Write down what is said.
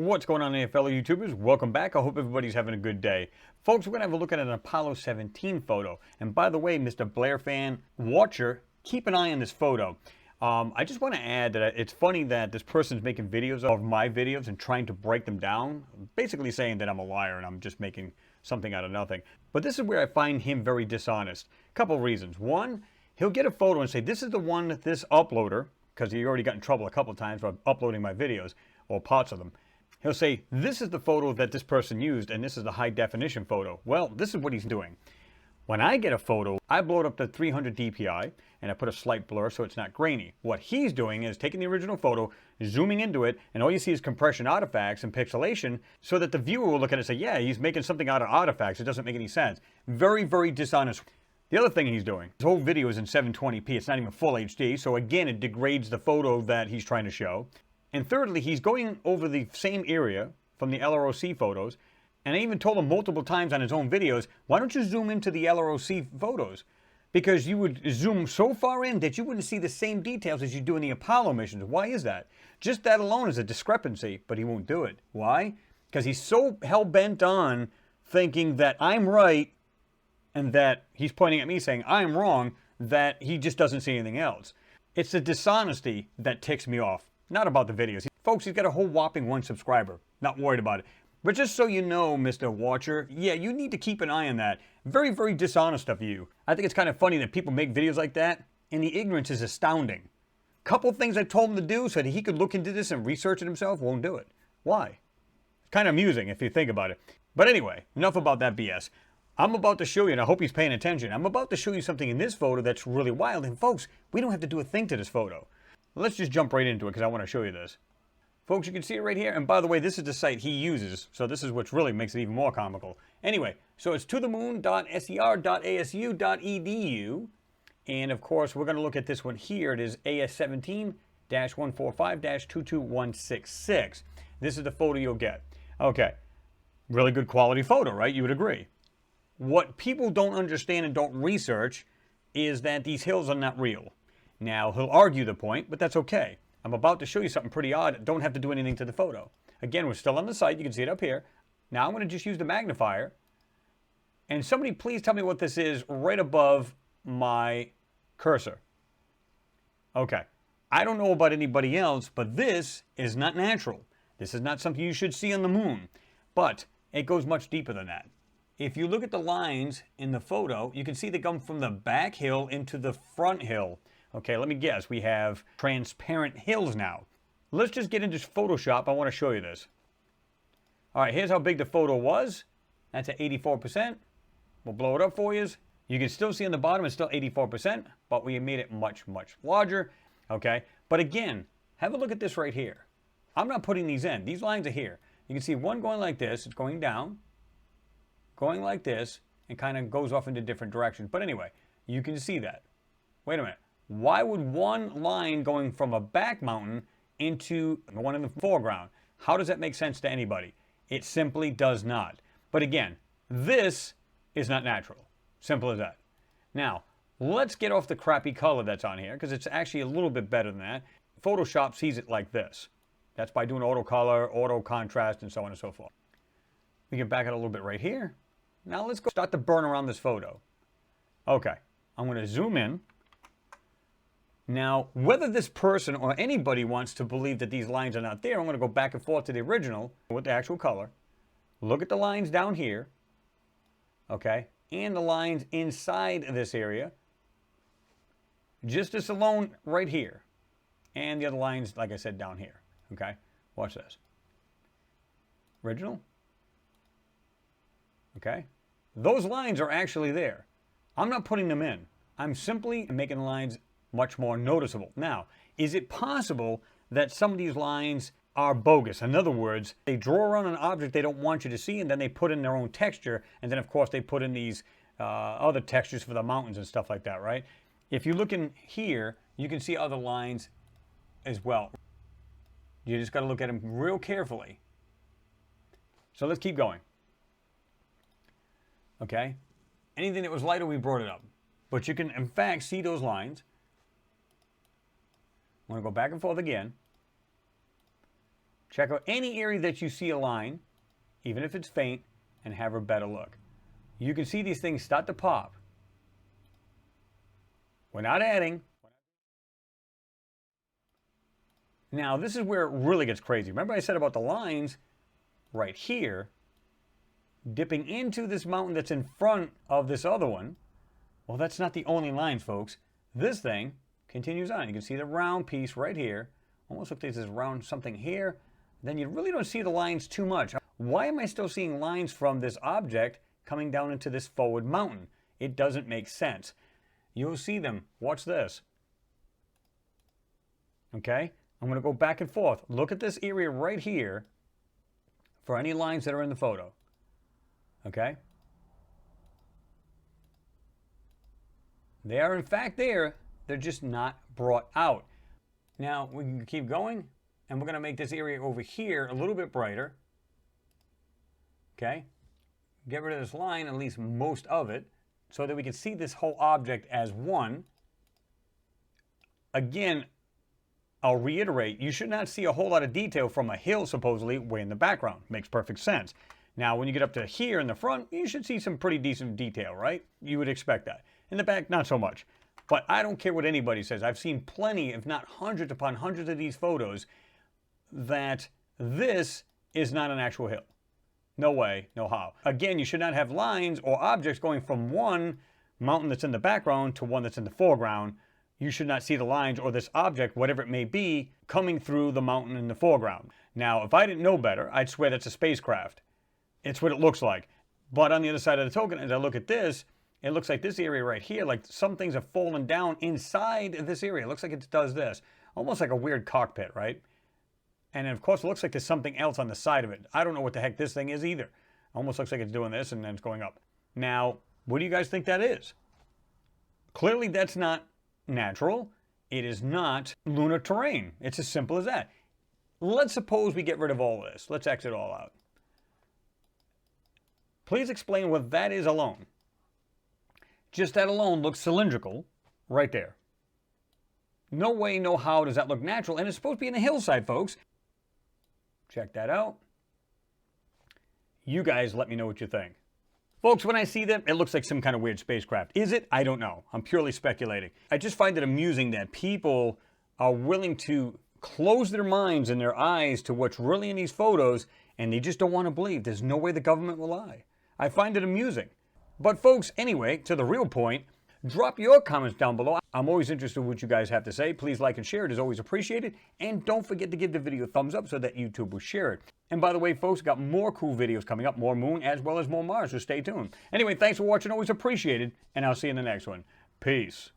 What's going on there, fellow YouTubers? Welcome back. I hope everybody's having a good day. Folks, we're going to have a look at an Apollo 17 photo. And by the way, Mr. Blair fan watcher, keep an eye on this photo. I just want to add that it's funny that this person's making videos of my videos and trying to break them down, basically saying that I'm a liar and I'm just making something out of nothing. But this is where I find him very dishonest. A couple of reasons. One, he'll get a photo and say, this is the one that this uploader, because he already got in trouble a couple of times for uploading my videos, or parts of them. He'll say, this is the photo that this person used, and this is the high definition photo. Well, this is what he's doing. When I get a photo, I blow it up to 300 DPI, and I put a slight blur so it's not grainy. What he's doing is taking the original photo, zooming into it, and all you see is compression artifacts and pixelation, so that the viewer will look at it and say, yeah, he's making something out of artifacts. It doesn't make any sense. Very, very dishonest. The other thing he's doing, his whole video is in 720p. It's not even full HD, so again, it degrades the photo that he's trying to show. And thirdly, he's going over the same area from the LROC photos, and I even told him multiple times on his own videos, why don't you zoom into the LROC photos? Because you would zoom so far in that you wouldn't see the same details as you do in the Apollo missions. Why is that? Just that alone is a discrepancy, but he won't do it. Why? Because he's so hell-bent on thinking that I'm right and that he's pointing at me saying I'm wrong, that he just doesn't see anything else. It's the dishonesty that ticks me off. Not about the videos. Folks, he's got a whole whopping 1 subscriber. Not worried about it. But just so you know, Mr. Watcher, yeah, you need to keep an eye on that. Very, very dishonest of you. I think it's kind of funny that people make videos like that, and the ignorance is astounding. Couple things I told him to do so that he could look into this and research it himself, won't do it. Why? It's kind of amusing if you think about it. But anyway, enough about that BS. I'm about to show you, and I hope he's paying attention, I'm about to show you something in this photo that's really wild. And folks, we don't have to do a thing to this photo. Let's just jump right into it because I want to show you this. Folks, you can see it right here. And by the way, this is the site he uses. So this is what really makes it even more comical. Anyway, so it's tothemoon.ser.asu.edu. And of course, we're going to look at this one here. It is AS17-145-22166. This is the photo you'll get. Okay. Really good quality photo, right? You would agree. What people don't understand and don't research is that these hills are not real. Now, he'll argue the point, but that's okay. I'm about to show you something pretty odd. Don't have to do anything to the photo. Again, we're still on the site. You can see it up here. Now I'm going to just use the magnifier. And somebody please tell me what this is right above my cursor. Okay. I don't know about anybody else, but this is not natural. This is not something you should see on the moon. But it goes much deeper than that. If you look at the lines in the photo, you can see they come from the back hill into the front hill. Okay, let me guess. We have transparent hills now. Let's just get into Photoshop. I want to show you this. All right, here's how big the photo was. That's at 84%. We'll blow it up for you. You can still see on the bottom it's still 84%, but we made it much, much larger. Okay, but again, have a look at this right here. I'm not putting these in. These lines are here. You can see one going like this. It's going down, going like this, and kind of goes off into different directions. But anyway, you can see that. Wait a minute. Why would one line going from a back mountain into the one in the foreground? How does that make sense to anybody? It simply does not. But again, this is not natural. Simple as that. Now, let's get off the crappy color that's on here because it's actually a little bit better than that. Photoshop sees it like this. That's by doing auto color, auto contrast, and so on and so forth. We can back it a little bit right here. Now let's go start to burn around this photo. Okay, I'm going to zoom in. Now, whether this person or anybody wants to believe that these lines are not there, I'm going to go back and forth to the original with the actual color. Look at the lines down here, okay, and the lines inside this area. Just this alone right here. And the other lines, like I said, down here, okay? Watch this. Original. Okay? Those lines are actually there. I'm not putting them in. I'm simply making the lines much more noticeable. Now, is it possible that some of these lines are bogus? In other words, they draw around an object they don't want you to see, and then they put in their own texture, and then of course they put in these other textures for the mountains and stuff like that, right? If you look in here, you can see other lines as well. You just got to look at them real carefully. So let's keep going. Okay? Anything that was lighter, we brought it up. But you can, in fact, see those lines. I'm going to go back and forth again. Check out any area that you see a line, even if it's faint, and have a better look. You can see these things start to pop. We're not adding. Now, this is where it really gets crazy. Remember I said about the lines right here, dipping into this mountain that's in front of this other one. Well, that's not the only lines, folks. This thing continues on. You can see the round piece right here. Almost looks like there's this round something here. Then you really don't see the lines too much. Why am I still seeing lines from this object coming down into this forward mountain? It doesn't make sense. You'll see them. Watch this. Okay? I'm going to go back and forth. Look at this area right here for any lines that are in the photo. Okay? They are in fact there. They're just not brought out. Now, we can keep going, and we're going to make this area over here a little bit brighter. Okay? Get rid of this line, at least most of it, so that we can see this whole object as one. Again, I'll reiterate, you should not see a whole lot of detail from a hill, supposedly, way in the background. Makes perfect sense. Now, when you get up to here in the front, you should see some pretty decent detail, right? You would expect that. In the back, not so much. But I don't care what anybody says. I've seen plenty, if not hundreds upon hundreds of these photos, that this is not an actual hill. No way, no how. Again, you should not have lines or objects going from one mountain that's in the background to one that's in the foreground. You should not see the lines or this object, whatever it may be, coming through the mountain in the foreground. Now, if I didn't know better, I'd swear that's a spacecraft. It's what it looks like. But on the other side of the token, as I look at this, it looks like this area right here, like some things have fallen down inside this area. It looks like it does this. Almost like a weird cockpit, right? And of course, it looks like there's something else on the side of it. I don't know what the heck this thing is either. Almost looks like it's doing this and then it's going up. Now, what do you guys think that is? Clearly, that's not natural. It is not lunar terrain. It's as simple as that. Let's suppose we get rid of all this. Let's exit all out. Please explain what that is alone. Just that alone looks cylindrical right there. No way, no how does that look natural. And it's supposed to be in the hillside, folks. Check that out. You guys let me know what you think. Folks, when I see that, it looks like some kind of weird spacecraft. Is it? I don't know. I'm purely speculating. I just find it amusing that people are willing to close their minds and their eyes to what's really in these photos, and they just don't want to believe. There's no way the government will lie. I find it amusing. But folks, anyway, to the real point, drop your comments down below. I'm always interested in what you guys have to say. Please like and share. It is always appreciated. And don't forget to give the video a thumbs up so that YouTube will share it. And by the way, folks, got more cool videos coming up, more Moon as well as more Mars, so stay tuned. Anyway, thanks for watching. Always appreciated. And I'll see you in the next one. Peace.